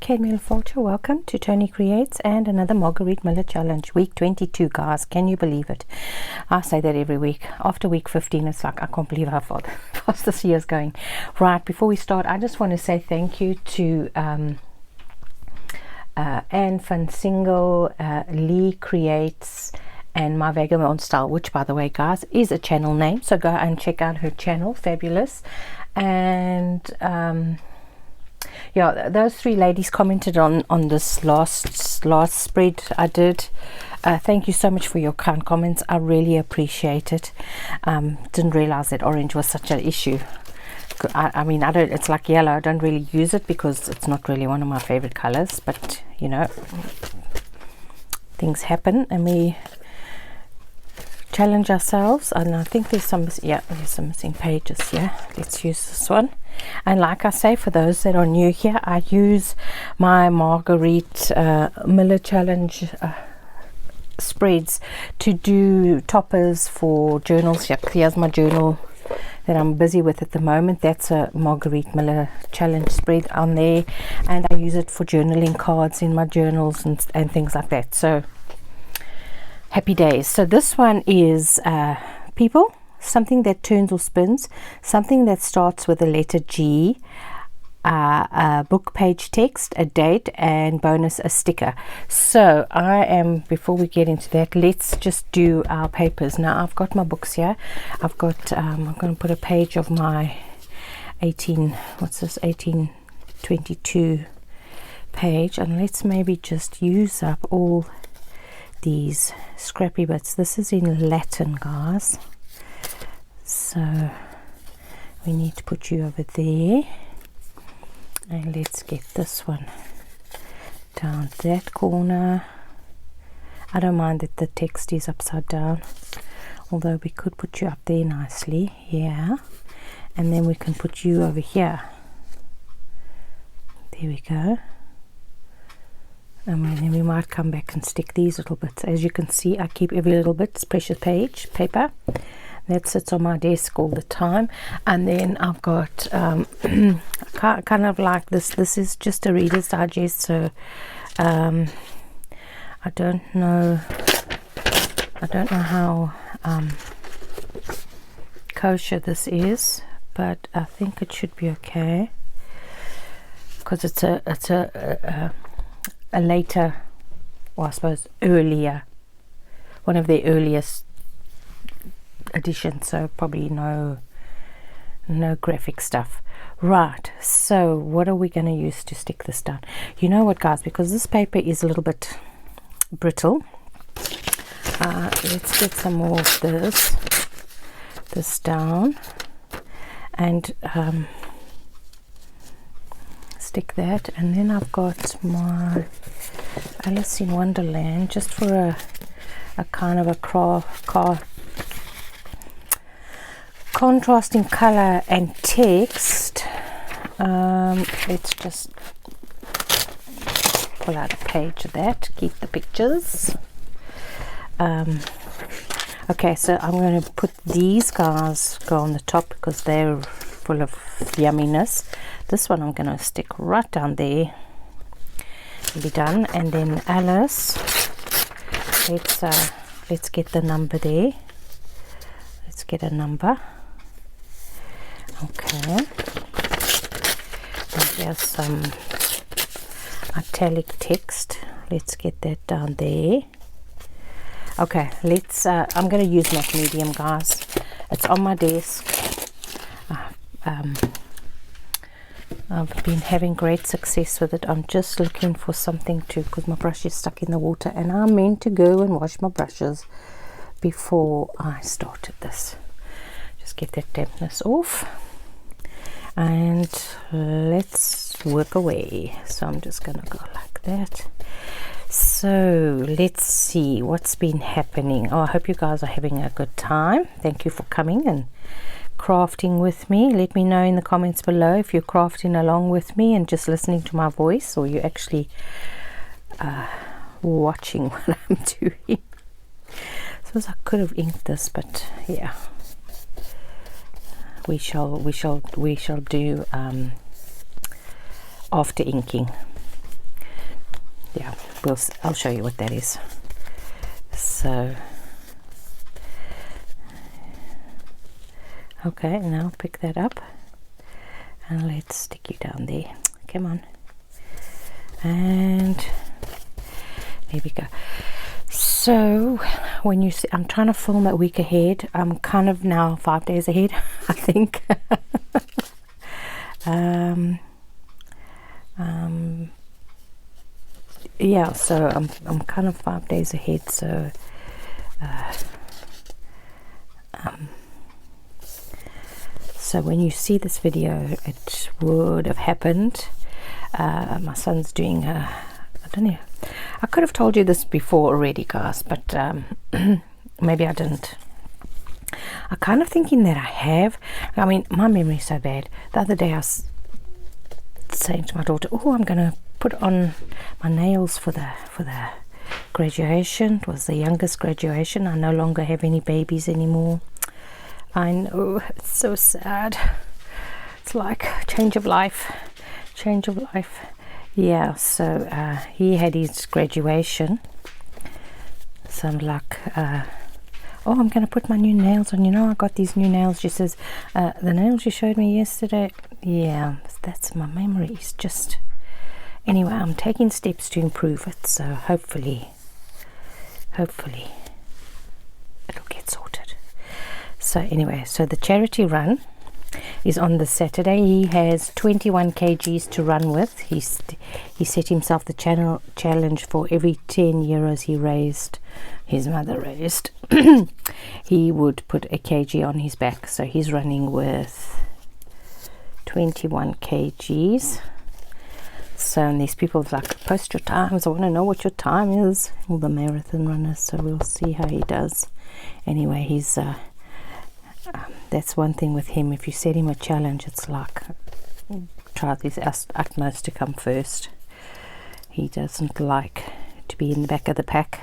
Kate Miller-Fulcher, welcome to Toni Creates and another Margarete Miller Challenge. Week 22, guys. Can you believe it? I say that every week. After week 15, it's like, I can't believe how fast this year's going. Right, before we start, I just want to say thank you to Anne van Single, Lee Creates, and My Vagabond Style, which, by the way, guys, is a channel name. So go and check out her channel. Fabulous. And yeah, those three ladies commented on this last spread I did. Thank you so much for your kind comments. I really appreciate it. Didn't realize that orange was such an issue. I mean, I don't, it's like yellow. I don't really use it because it's not really one of my favorite colors, but you know, things happen and we challenge ourselves. And I think there's some, yeah, there's some missing pages here. Let's use this one. And like I say, for those that are new here, I use my Margarete Miller Challenge spreads to do toppers for journals. Yep, here's my journal that I'm busy with at the moment. That's a Margarete Miller Challenge spread on there, and I use it for journaling cards in my journals and things like that. So happy days. So this one is people, something that turns or spins, something that starts with the letter G, a book page text, a date, and bonus a sticker. So I am, before we get into that, let's just do our papers. Now I've got my books here. I've got I'm going to put a page of my 1822 page, and let's maybe just use up all these scrappy bits. This is in Latin, guys, so we need to put you over there, and let's get this one down that corner. I don't mind that the text is upside down, although we could put you up there nicely, yeah, and then we can put you over here. There we go. And then we might come back and stick these little bits. As you can see, I keep every little bit. It's precious page paper that sits on my desk all the time. And then I've got kind of like this is just a Reader's Digest, so I don't know how kosher this is, but I think it should be okay, because it's a later, or I suppose earlier, one of the earliest editions, so probably no graphic stuff. Right, so what are we going to use to stick this down? You know what, guys, because this paper is a little bit brittle, let's get some more of this down and stick that. And then I've got my Alice in Wonderland, just for a kind of a contrasting color and text. Let's just pull out a page of that, keep the pictures. Okay, so I'm going to put these guys go on the top because they're full of yumminess. This one I'm going to stick right down there and be done. And then Alice, let's get the number there. Let's get a number. Okay, and here's some italic text. Let's get that down there. Okay, let's I'm going to use Mac Medium, guys. It's on my desk. I've been having great success with it. I'm just looking for something to, because my brush is stuck in the water, and I'm meant to go and wash my brushes before I started this. Just get that dampness off, and let's work away. So I'm just gonna go like that. So let's see what's been happening. Oh, I hope you guys are having a good time. Thank you for coming and crafting with me. Let me know in the comments below if you're crafting along with me and just listening to my voice, or you're actually watching what I'm doing. I suppose I could have inked this, but yeah, we shall do after inking. yeah, I'll show you what that is. So okay, now pick that up and let's stick you down there. Come on, and there we go. So when you see, I'm trying to film a week ahead. I'm kind of now 5 days ahead, I think. Yeah, so I'm kind of 5 days ahead. So so when you see this video, it would have happened. My son's doing I don't know, I could have told you this before already, guys, but maybe I didn't. I'm kind of thinking that I have. I mean, my memory is so bad. The other day I was saying to my daughter, oh, I'm going to put on my nails for the graduation. It was the youngest graduation. I no longer have any babies anymore. I know, it's so sad. It's like change of life. Yeah, so he had his graduation. So I'm like, oh, I'm going to put my new nails on. You know, I got these new nails. She says, the nails you showed me yesterday. Yeah, that's my memory. It's just, anyway, I'm taking steps to improve it. So hopefully it'll get sorted. So anyway, so the charity run is on the Saturday. He has 21 kgs to run with. He set himself the challenge for every 10 euros he raised, his mother raised, he would put a kg on his back. So he's running with 21 kgs. So, and these people like, post your times, I want to know what your time is, all the marathon runners. So we'll see how he does. Anyway, he's that's one thing with him. If you set him a challenge, it's like try his utmost to come first. He doesn't like to be in the back of the pack.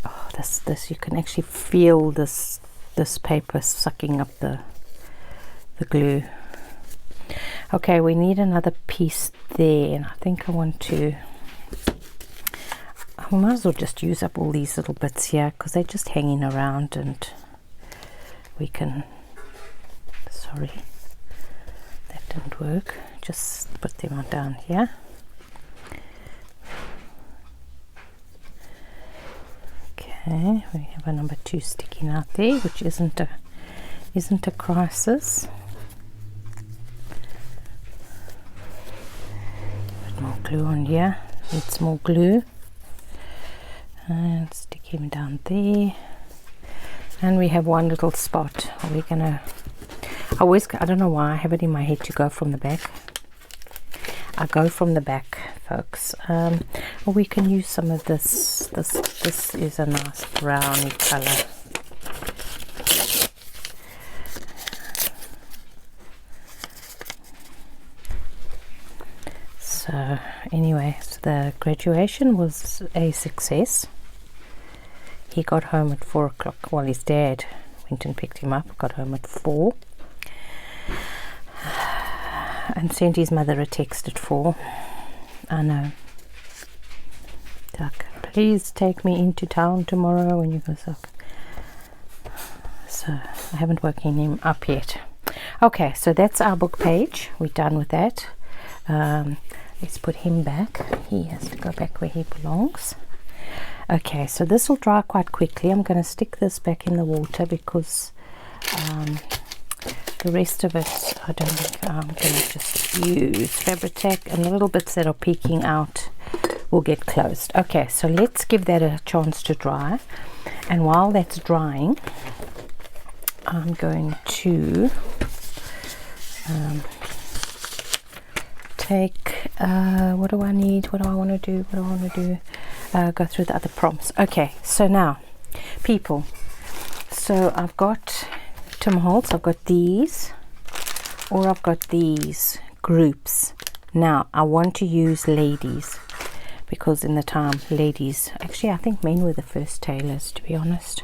Oh, this you can actually feel this paper sucking up the glue. Okay, we need another piece there, and I think I want to, I might as well just use up all these little bits here because they're just hanging around, and we can, sorry, that didn't work, just put them on down here. Okay, we have a number 2 sticking out there, which isn't a crisis. Put more glue on here, needs more glue, and stick him down there. And we have one little spot. We're gonna, I don't know why I have it in my head to go from the back. I go from the back, folks. Or we can use some of this. This is a nice browny color. So anyway, so the graduation was a success. He got home at 4 o'clock. Well, his dad went and picked him up, got home at 4, and sent his mother a text at 4. I know. Like, please take me into town tomorrow when you go suck. So I haven't woken him up yet. Okay, so that's our book page. We're done with that. Let's put him back. He has to go back where he belongs. Okay, so this will dry quite quickly. I'm going to stick this back in the water because the rest of it I don't think I'm going to just use Fabri-Tac, and the little bits that are peeking out will get closed. Okay, so let's give that a chance to dry, and while that's drying I'm going to take what do I need, what do I want to do, go through the other prompts. Okay, so now people, so I've got Tim Holtz, I've got these, or I've got these groups. Now I want to use ladies because in the time ladies, actually I think men were the first tailors, to be honest.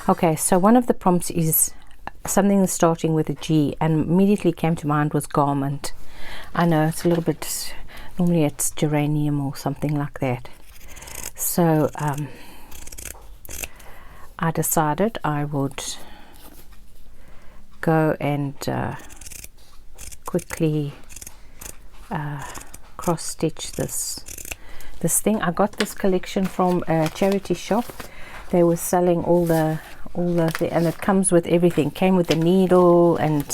Okay, so one of the prompts is something that's starting with a G, and immediately came to mind was garment. I know it's a little bit Normally it's geranium or something like that. So I decided I would go and quickly cross stitch this thing. I got this collection from a charity shop. They were selling all the and it comes with everything. Came with the needle and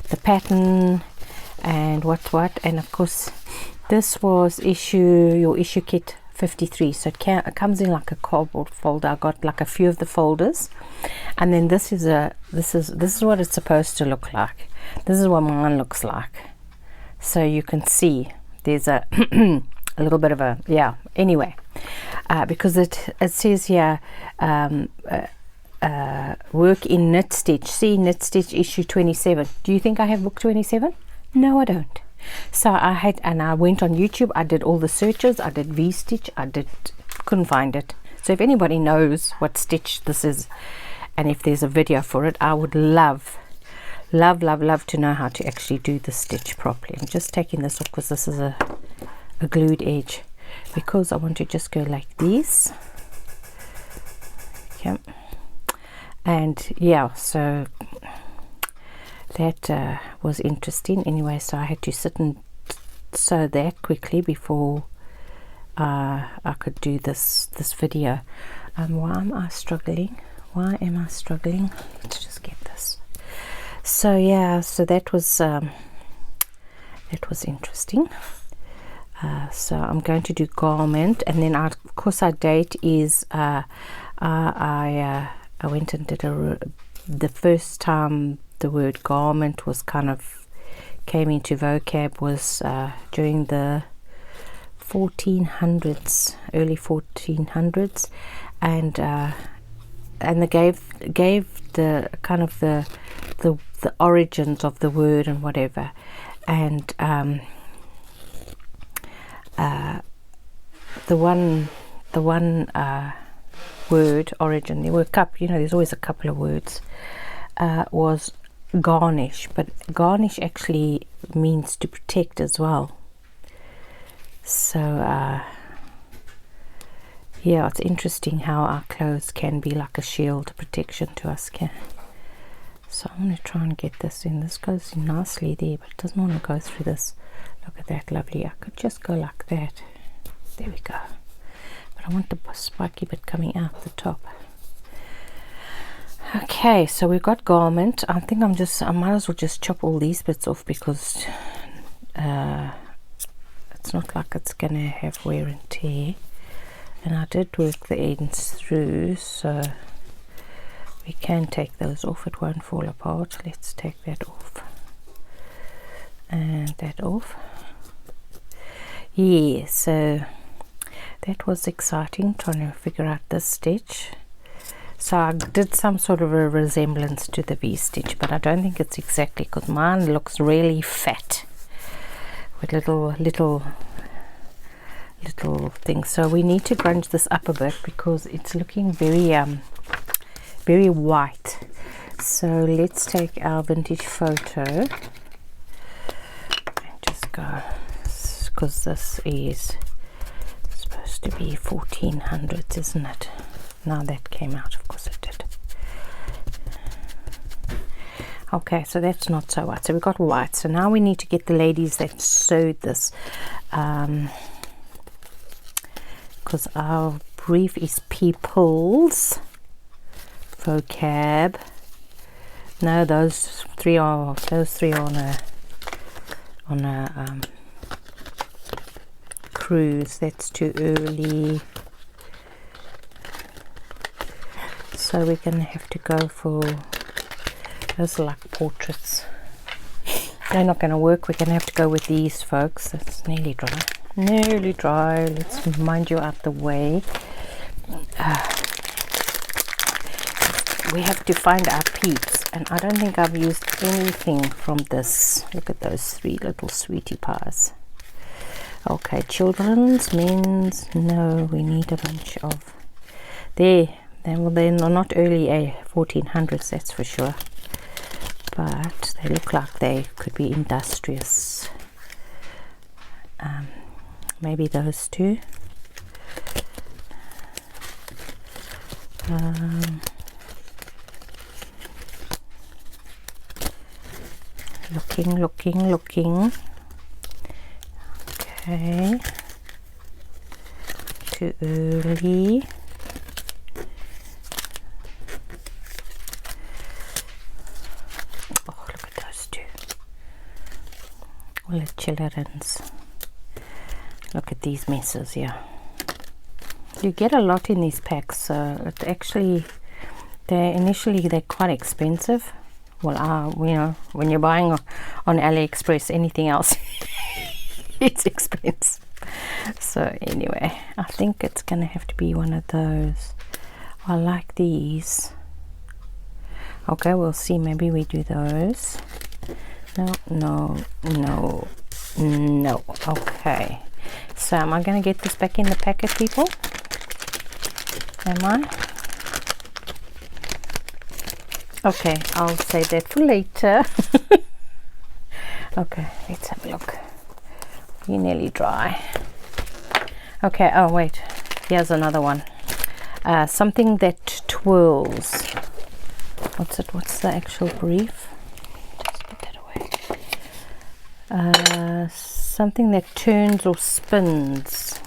the pattern and what, and of course this was your issue kit 53, so it comes in like a cardboard folder. I got like a few of the folders, and then this is what it's supposed to look like. This is what mine looks like, so you can see there's a a little bit of a, yeah, anyway, because it says here work in knit stitch. See, knit stitch issue 27. Do you think I have book 27? No, I don't. So I went on YouTube. I did all the searches. I did V-stitch. Couldn't find it. So if anybody knows what stitch this is, and if there's a video for it, I would love to know how to actually do the stitch properly. I'm just taking this off because this is a glued edge, because I want to just go like this. Okay. And yeah, so that was interesting anyway. So I had to sit and sew that quickly before I could do this video. Why am I struggling? Let's just get this. So yeah, so that was interesting. So I'm going to do garment, and then of course our date is I went and did the first time the word garment was kind of came into vocab was during the 1400s, early 1400s, and they gave the kind of the origins of the word and whatever, and the one word origin, there were there's always a couple of words, was garnish, but garnish actually means to protect as well. So yeah, it's interesting how our clothes can be like a shield, protection to us. So I'm going to try and get this in. This goes in nicely there, but it doesn't want to go through this. Look at that, lovely. I could just go like that. There we go. But I want the spiky bit coming out the top. Okay, so we've got garment. I think I might as well just chop all these bits off, because it's not like it's going to have wear and tear. And I did work the ends through, so we can take those off. It won't fall apart. Let's take that off. And that off. Yeah, so that was exciting, trying to figure out this stitch. So I did some sort of a resemblance to the V-stitch, but I don't think it's exactly, because mine looks really fat with little things. So we need to grunge this up a bit, because it's looking very white. So let's take our vintage photo and just go, because this is supposed to be 1400s, isn't it? Now that came out, of course it did. Okay, so that's not so white. So we got white. So now we need to get the ladies that sewed this, because our brief is people's vocab. No, those three are on a cruise. That's too early. So we're going to have to go for those, like portraits. They're not going to work. We're going to have to go with these, folks. It's nearly dry. Nearly dry. Let's mind you out the way. We have to find our peeps, and I don't think I've used anything from this. Look at those three little sweetie pies. Okay, children's, men's. No, we need a bunch of there. Well, they're not early 1400s, that's for sure, but they look like they could be industrious. maybe those two. Looking. Okay, too early. Oh, look at those two. All the chillerins. Look at these messes here. You get a lot in these packs, so it actually, they're quite expensive. Well, you know, when you're buying on AliExpress, anything else, it's expensive. So anyway, I think it's gonna have to be one of those. I like these. Okay, we'll see. Maybe we do those. No. Okay. So am I gonna get this back in the packet, people? Am I? Okay, I'll save that for later. Okay, let's have a look. You're nearly dry. Okay, oh wait, here's another one. Something that twirls. What's it? What's the actual brief? Just put that away. Something that turns or spins.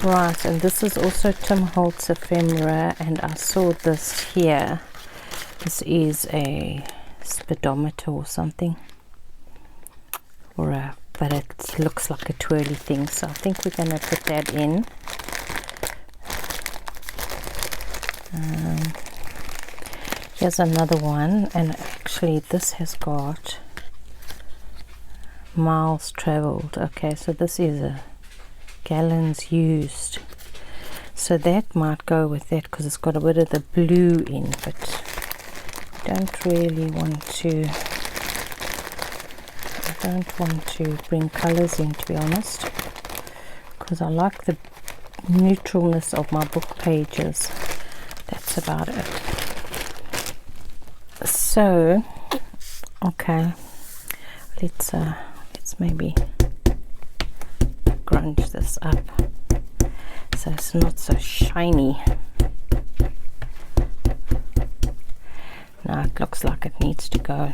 Right, and this is also Tim Holtz ephemera, and I saw this here. This is a speedometer or something, but it looks like a twirly thing, so I think we're going to put that in. Here's another one, and actually this has got miles traveled. Okay, so this is a gallons used, so that might go with that because it's got a bit of the blue in, but don't really want to, I don't want to bring colors in, to be honest, because I like the neutralness of my book pages. That's about it. So okay, let's maybe grunge this up so it's not so shiny. Now it looks like it needs to go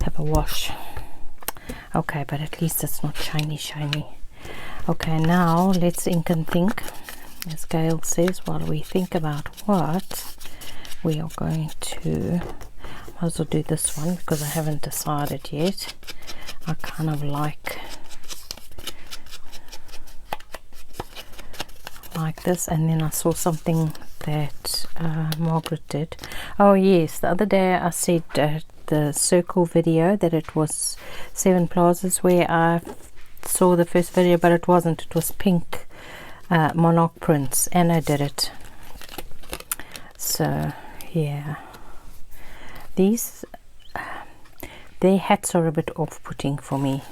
have a wash. Okay, but at least it's not shiny. Okay, now let's ink and think, as Gail says, while we think about what we are going to. Might as well do this one because I haven't decided yet. I kind of like this, and then I saw something that Margaret did. Oh yes, the other day I said the circle video that it was 7 plazas where I saw the first video, but it wasn't. It was pink monarch prints. Anna did it. So yeah, these their hats are a bit off-putting for me,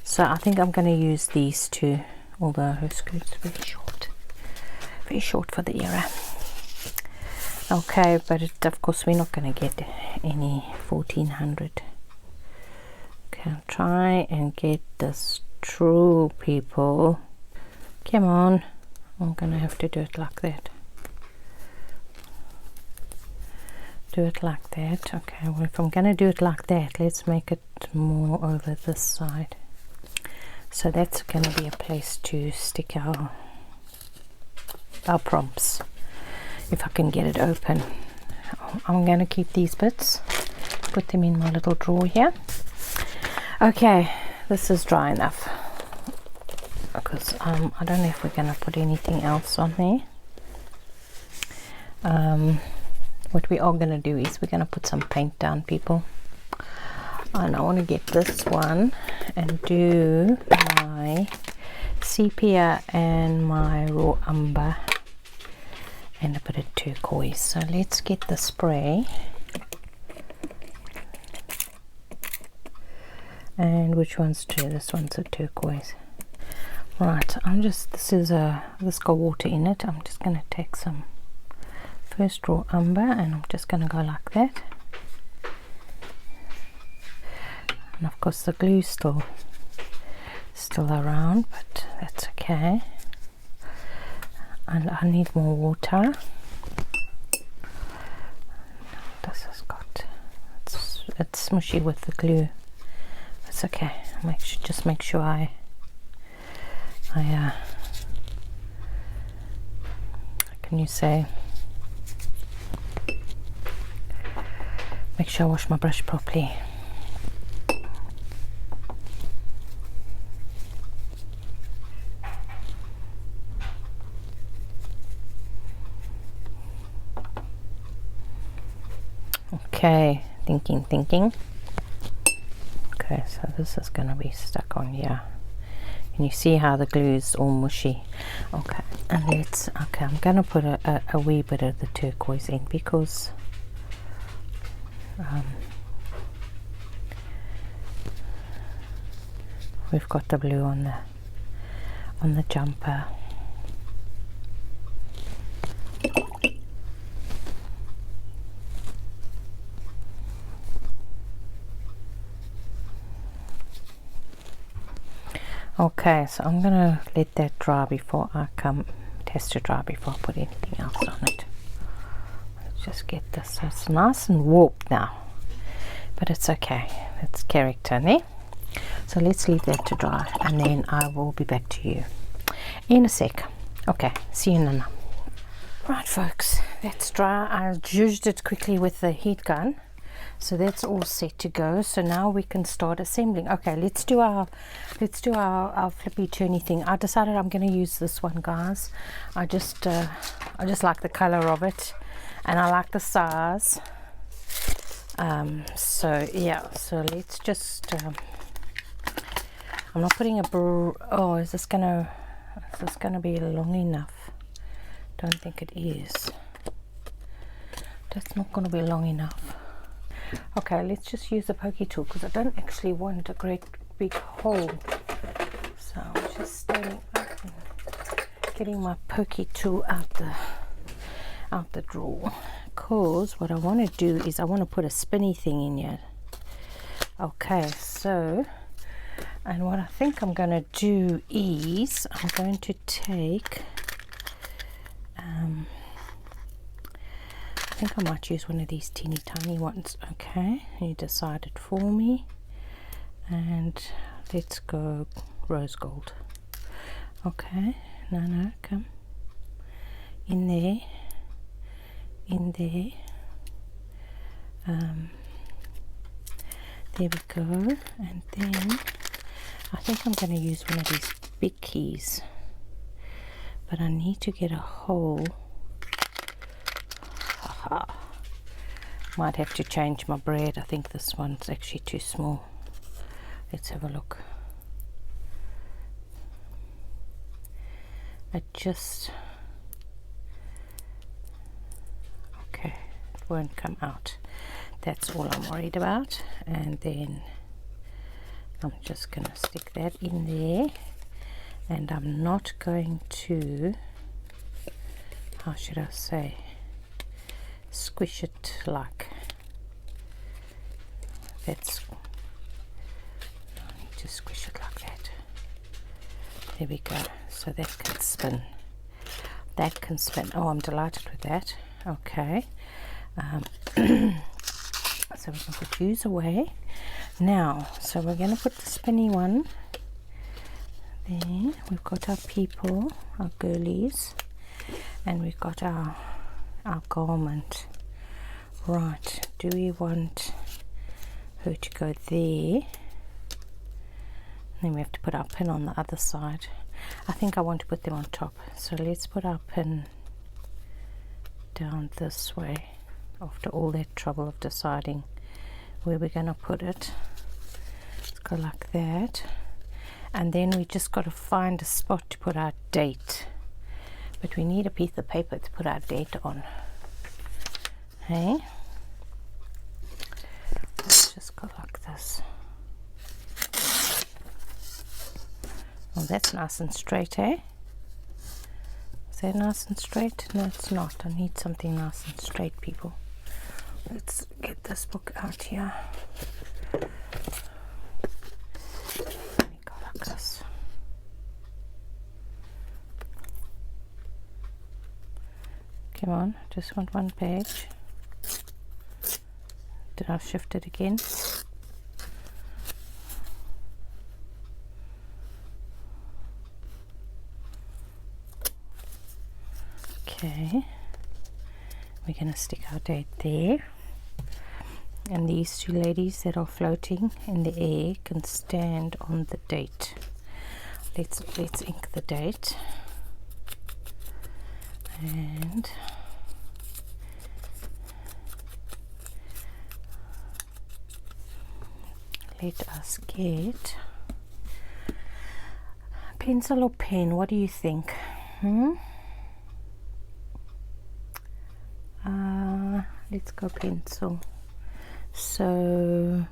so I think I'm going to use these two, although her skirt's very short for the era. Okay, but of course we're not going to get any 1400. Okay, I'll try and get this true, people. Come on, I'm going to have to do it like that. Do it like that. Okay, well, if I'm going to do it like that, let's make it more over this side. So that's going to be a place to stick our prompts, if I can get it open. I'm going to keep these bits, put them in my little drawer here. Okay, this is dry enough, because I don't know if we're going to put anything else on there. What we are going to do is we're going to put some paint down, people. And I want to get this one and do my sepia and my raw umber and a bit of turquoise. So let's get the spray. And which one's true? This one's a turquoise. Right, this got water in it. I'm just going to take some first raw umber, and I'm just going to go like that. And of course the glue still still around, but that's okay. And I need more water. This has got, it's smushy with the glue. It's okay. Just make sure I can you say, make sure I wash my brush properly. Okay, thinking. Okay, so this is going to be stuck on here. Can you see how the glue is all mushy? Okay, and I'm going to put a wee bit of the turquoise in because we've got the blue on the jumper. Okay, so I'm gonna let that dry before I it has to dry before I put anything else on it. Let's just get this so it's nice and warped now, but it's okay, it's character, ne? So let's leave that to dry and then I will be back to you in a sec. Okay, see you in a minute. Right folks, that's dry. I zhuzhed it quickly with the heat gun. So that's all set to go. So now we can start assembling. Okay, let's do our flippy turny thing. I decided I'm going to use this one, guys. I just like the color of it, and I like the size. So yeah. So let's just. I'm not putting a. Oh, is this gonna be long enough? Don't think it is. That's not going to be long enough. Okay, let's just use the pokey tool because I don't actually want a great big hole. So I'm just standing up and getting my pokey tool out the drawer, because what I want to do is I want to put a spinny thing in here. Okay, so, and what I think I'm going to do is I'm going to take I think I might use one of these teeny tiny ones. Okay, you decided for me, and let's go rose gold. Okay, no, come in there, there we go. And then I think I'm going to use one of these big keys, but I need to get a hole. Might have to change my braid. I think this one's actually too small. Let's have a look. Okay, it won't come out. That's all I'm worried about. And then I'm just going to stick that in there, and I'm not going to, how should I say, squish it like that's, I need to squish it like that. There we go. So that can spin. Oh, I'm delighted with that. Okay, so we can put these away now. So we're going to put the spinny one there. We've got our people, our girlies, and we've got our garment. Right, do we want her to go there? Then we have to put our pin on the other side. I think I want to put them on top, so let's put our pin down this way after all that trouble of deciding where we're going to put it. Let's go like that, and then we just got to find a spot to put our date, but we need a piece of paper to put our date on. Hey, let's just go like this. Oh, that's nice and straight, eh? Is that nice and straight? No, it's not. I need something nice and straight, people. Let's get this book out here. Let me go like this. Come on, just want one page. Did I shift it again? Okay, we're going to stick our date there, and these two ladies that are floating in the air can stand on the date. Let's ink the date, and let us get pencil or pen. What do you think? Let's go pencil. So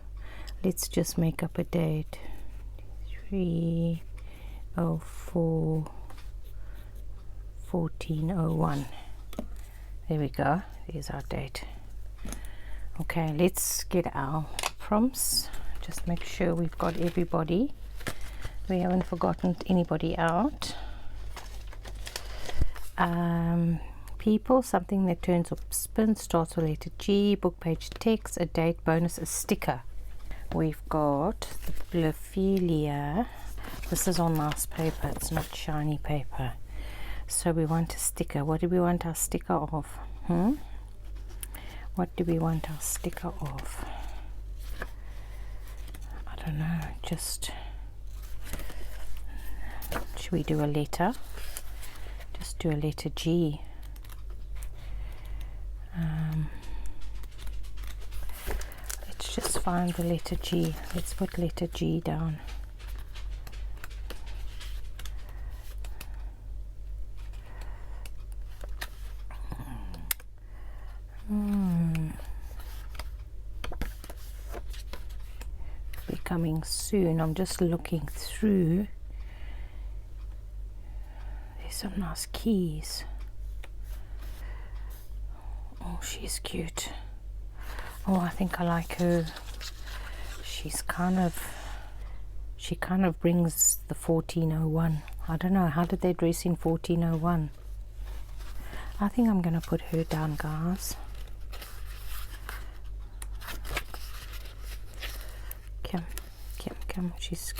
let's just make up a date. 3/04/1401. There we go. There's our date. Okay, let's get our prompts. Just make sure we've got everybody. We haven't forgotten anybody out. People, something that turns or spins, starts with letter G, book page text, a date, bonus, a sticker. We've got the Blophilia. This is on nice paper, it's not shiny paper. So we want a sticker. What do we want our sticker of? What do we want our sticker of? I don't know, just, should we do a letter? Just do a letter G. Let's just find the letter G. Let's put letter G down. Be coming soon. I'm just looking through. There's some nice keys. Oh, she's cute. Oh, I think I like her. She kind of brings the 1401. I don't know, how did they dress in 1401? I think I'm gonna put her down, guys. Come. She's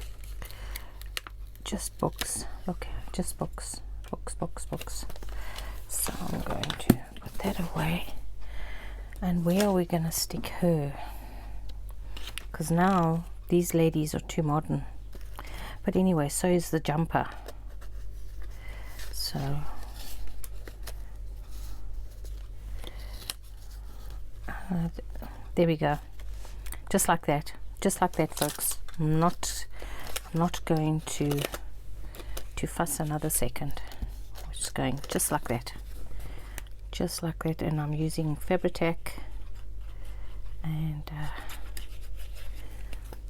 just books. Look, just books. Books. So I'm going to put that away. And where are we going to stick her? Because now these ladies are too modern. But anyway, so is the jumper. So there we go. Just like that, folks. I'm not going to fuss another second. I'm just going just like that, and I'm using Fabri-Tac, and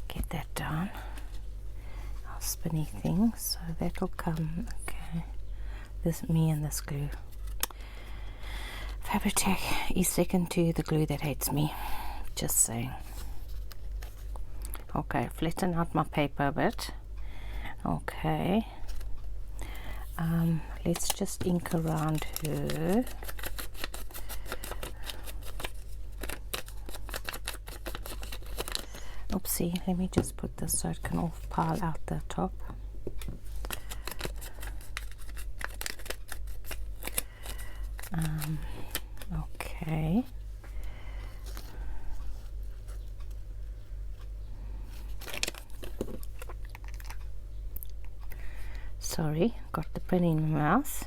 get that down, our spinny thing, so that'll come. Okay, me and this glue. Fabri-Tac is second to the glue that hates me, just saying. Okay, flatten out my paper a bit. Okay, let's just ink around her. Oopsie, let me just put this so it can all pile out the top. Okay. Sorry, got the pen in my mouth.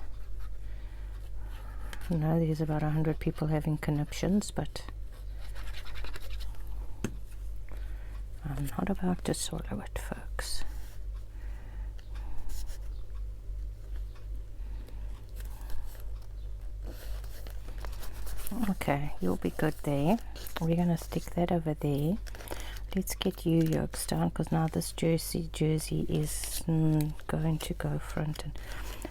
I know there's about 100 people having conniptions, but I'm not about to swallow it, folks. Okay, you'll be good there. We're going to stick that over there. Let's get you yokes down, because now this jersey is going to go front, and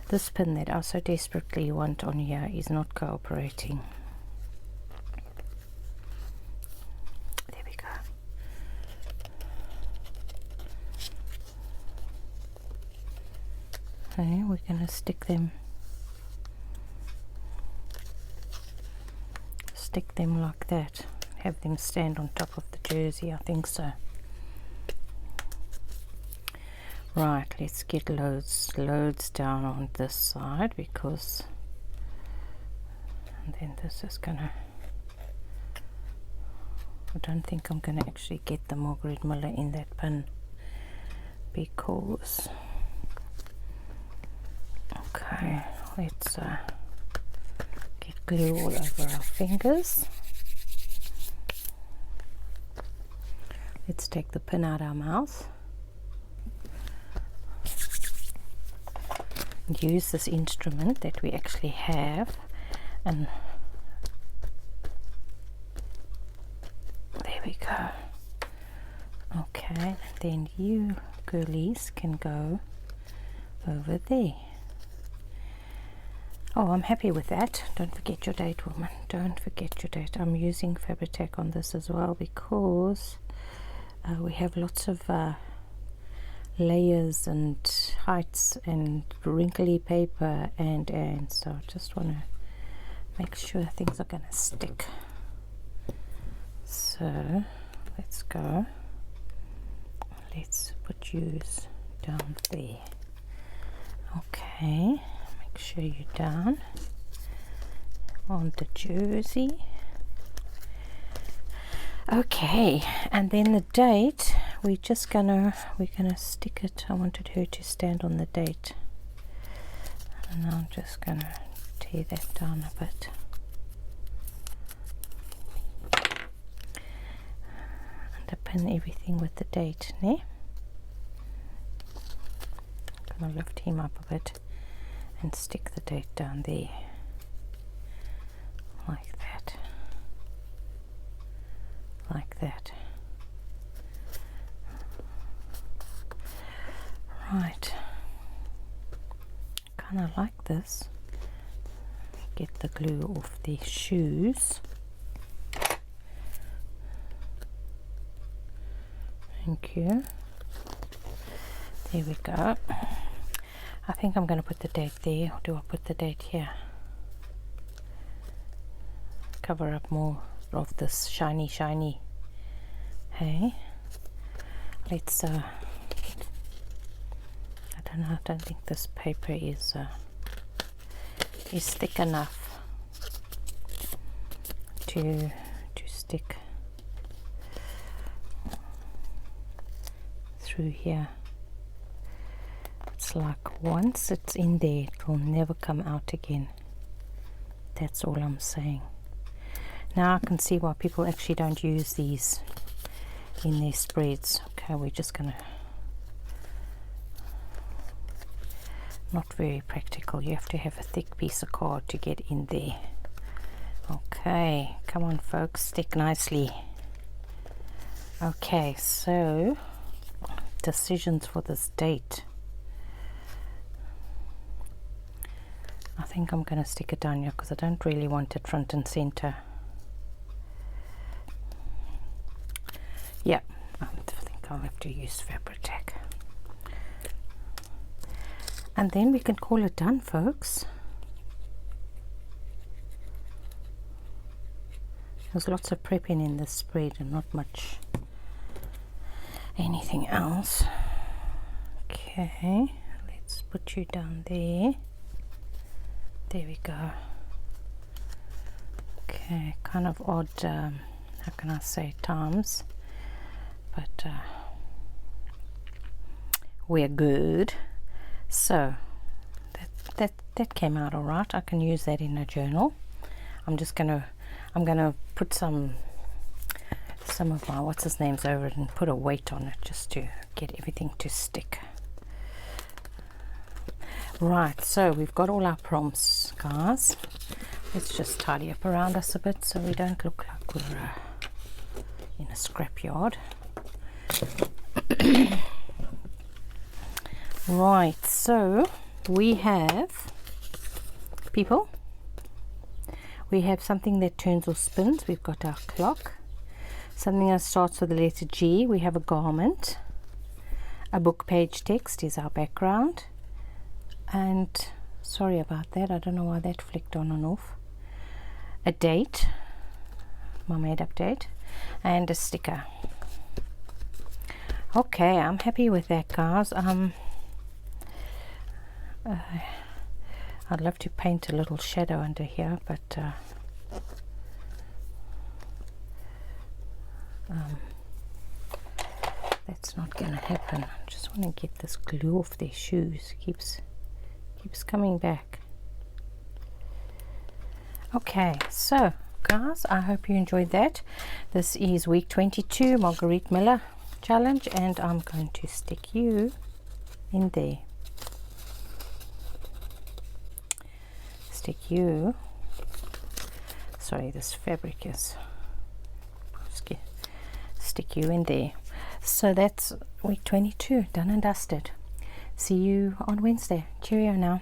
this pin that I so desperately want on here is not cooperating. There we go. Okay, we're going to stick them stick them like that, have them stand on top of the jersey. I think so. Right, let's get loads down on this side, because, and then this is gonna, I don't think I'm gonna actually get the Margarete Miller in that pin, because, okay, let's get glue all over our fingers. Let's take the pin out our mouth and use this instrument that we actually have, and there we go. Okay, then you girlies can go over there. Oh, I'm happy with that. Don't forget your date, woman. Don't forget your date. I'm using Fabri-Tac on this as well, because we have lots of layers and heights and wrinkly paper, and so I just want to make sure things are going to stick. So let's go. Let's put yours down there. Okay, make sure you're down on the jersey. Okay, and then the date, we're gonna stick it. I wanted her to stand on the date, and I'm just gonna tear that down a bit. Underpin everything with the date, ne? I'm gonna lift him up a bit and stick the date down there, like that. Like that. Right. Kind of like this. Get the glue off the shoes. Thank you. There we go. I think I'm going to put the date there, or do I put the date here? Cover up more of this shiny. Hey, let's I don't know, I don't think this paper is thick enough to stick through here. It's like once it's in there, it will never come out again. That's all I'm saying. Now I can see why people actually don't use these in their spreads. Okay, we're just gonna, not very practical. You have to have a thick piece of card to get in there. Okay, come on folks, stick nicely. Okay, so decisions for this date. I think I'm gonna stick it down here because I don't really want it front and center. Yeah, I think I'll have to use Fabri-Tac. And then we can call it done, folks. There's lots of prepping in this spread and not much anything else. Okay, let's put you down there. There we go. Okay, kind of odd, how can I say, times. But we're good. So that came out all right. I can use that in a journal. I'm gonna put some of my what's his names over it and put a weight on it just to get everything to stick. Right, so we've got all our prompts, guys. Let's just tidy up around us a bit so we don't look like we're in a scrapyard. Right, so we have people, we have something that turns or spins. We've got our clock, something that starts with the letter G. We have a garment, a book page text is our background, and sorry about that, I don't know why that flicked on and off. A date, my made up date, and a sticker. Okay, I'm happy with that, guys. I'd love to paint a little shadow under here, but that's not gonna happen. I just want to get this glue off their shoes. Keeps coming back. Okay, so guys, I hope you enjoyed that. This is week 22 Margarete Miller challenge, and I'm going to stick you in there. Stick you, sorry, this fabric is, stick you in there. So that's week 22 done and dusted. See you on Wednesday. Cheerio now.